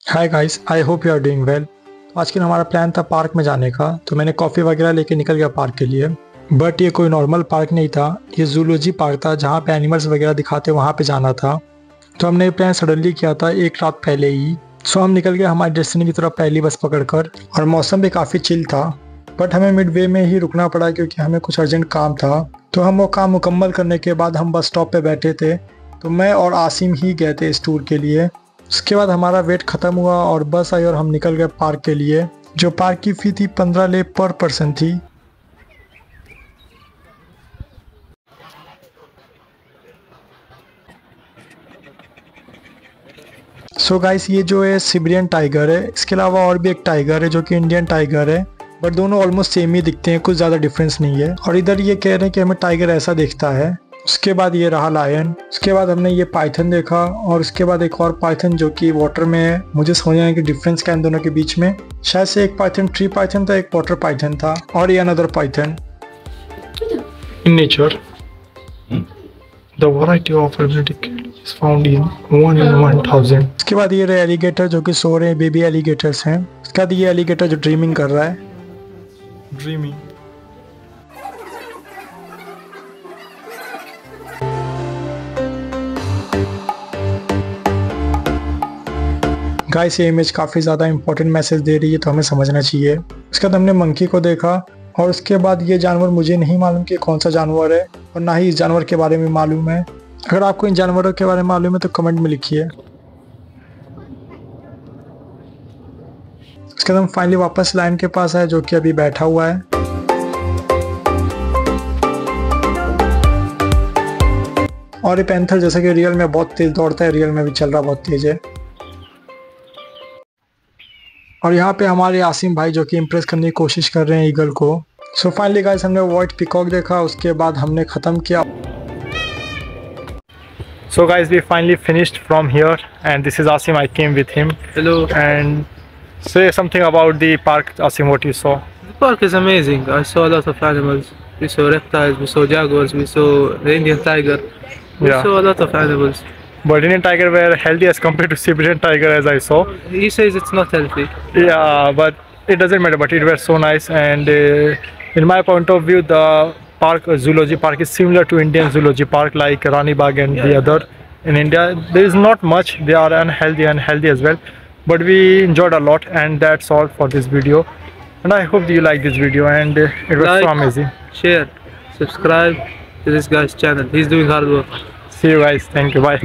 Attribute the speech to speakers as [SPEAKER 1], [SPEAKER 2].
[SPEAKER 1] Hi guys, I hope you are doing well. तो आज के हमारा प्लान था पार्क में जाने का, तो मैंने कॉफ़ी वगैरह लेके निकल गया पार्क के लिए। बट ये कोई नॉर्मल पार्क नहीं था, ये जूलॉजी पार्क था जहाँ पे एनिमल्स वगैरह दिखाते वहाँ पे जाना था। तो हमने ये प्लान सडनली किया था एक रात पहले ही। सो हम निकल गए हमारे डेस्टिनी की तरफ पहली बस पकड़कर, और मौसम भी काफ़ी चिल था। बट हमें मिड वे में ही रुकना पड़ा क्योंकि हमें कुछ अर्जेंट काम था। तो हम वो काम मुकम्मल करने के बाद हम बस स्टॉप पे बैठे थे। तो मैं और आसिम ही गए थे इस टूर के लिए। उसके बाद हमारा वेट ख़त्म हुआ और बस आई और हम निकल गए पार्क के लिए। जो पार्क की फ़ी थी 15 ले पर पर्सन थी। सो गाइस, ये जो है सिबेरियन टाइगर है। इसके अलावा और भी एक टाइगर है जो कि इंडियन टाइगर है। बट दोनों ऑलमोस्ट सेम ही दिखते हैं, कुछ ज़्यादा डिफरेंस नहीं है। और इधर ये कह रहे हैं कि हमें टाइगर ऐसा दिखता है। उसके बाद ये रहा लायन। उसके बाद हमने ये पाइथन देखा, और उसके बाद एक और पाइथन जो कि वाटर में है। मुझे समझ नहीं आया कि डिफरेंस क्या है इन दोनों के बीच में। शायद से एक पाइथन ट्री पाइथन था, एक वाटर पाइथन था, और ये another Python. In nature The variety of hermetic is found in 1 in 1000। इसके बाद ये रहे एलिगेटर जो कि सो रहे हैं, बेबी एलिगेटर्स हैं। इसके बाद ये एलिगेटर जो ड्रीमिंग कर रहा है। ड्रीमिंग। गाइस, ये इमेज काफ़ी ज़्यादा इंपॉर्टेंट मैसेज दे रही है, तो हमें समझना चाहिए। उसके बाद हमने मंकी को देखा, और उसके बाद ये जानवर मुझे नहीं मालूम कि कौन सा जानवर है, और ना ही इस जानवर के बारे में मालूम है। अगर आपको इन जानवरों के बारे में मालूम है तो कमेंट में लिखिए। उसके बाद हम फाइनली वापस लायन के पास आए जो कि अभी बैठा हुआ है। और ये पैंथर जैसा कि रियल में बहुत तेज दौड़ता है, रियल में भी चल रहा बहुत तेज है। और यहाँ पे हमारे आसिम भाई जो कि इम्प्रेस करने की कोशिश कर रहे हैं ईगल को। सो फाइनली गाइस, हमने व्हाइट पीकॉक देखा, उसके बाद हमने ख़त्म किया। So guys, we finally finished from here, and this is Asim. I came with him.
[SPEAKER 2] Hello.
[SPEAKER 1] And say something about the park, Asim. What you saw?
[SPEAKER 2] The park is amazing. I saw a lot of animals. We saw reptiles, we saw jaguars, we saw the Indian tiger. We saw a lot of animals.
[SPEAKER 1] But Indian tiger were healthy as compared to Siberian tiger, as I saw.
[SPEAKER 2] He says it's not healthy.
[SPEAKER 1] Yeah, but it doesn't matter. But it was so nice, and in my point of view, the park, zoology park, is similar to Indian zoology park, like Rani Bagh and the other. In India, there is not much. They are unhealthy and healthy as well. But we enjoyed a lot, and that's all for this video. And I hope you like this video, and it was so amazing.
[SPEAKER 2] Share, subscribe to this guy's channel. He's doing hard work.
[SPEAKER 1] See you guys. Thank you. Bye.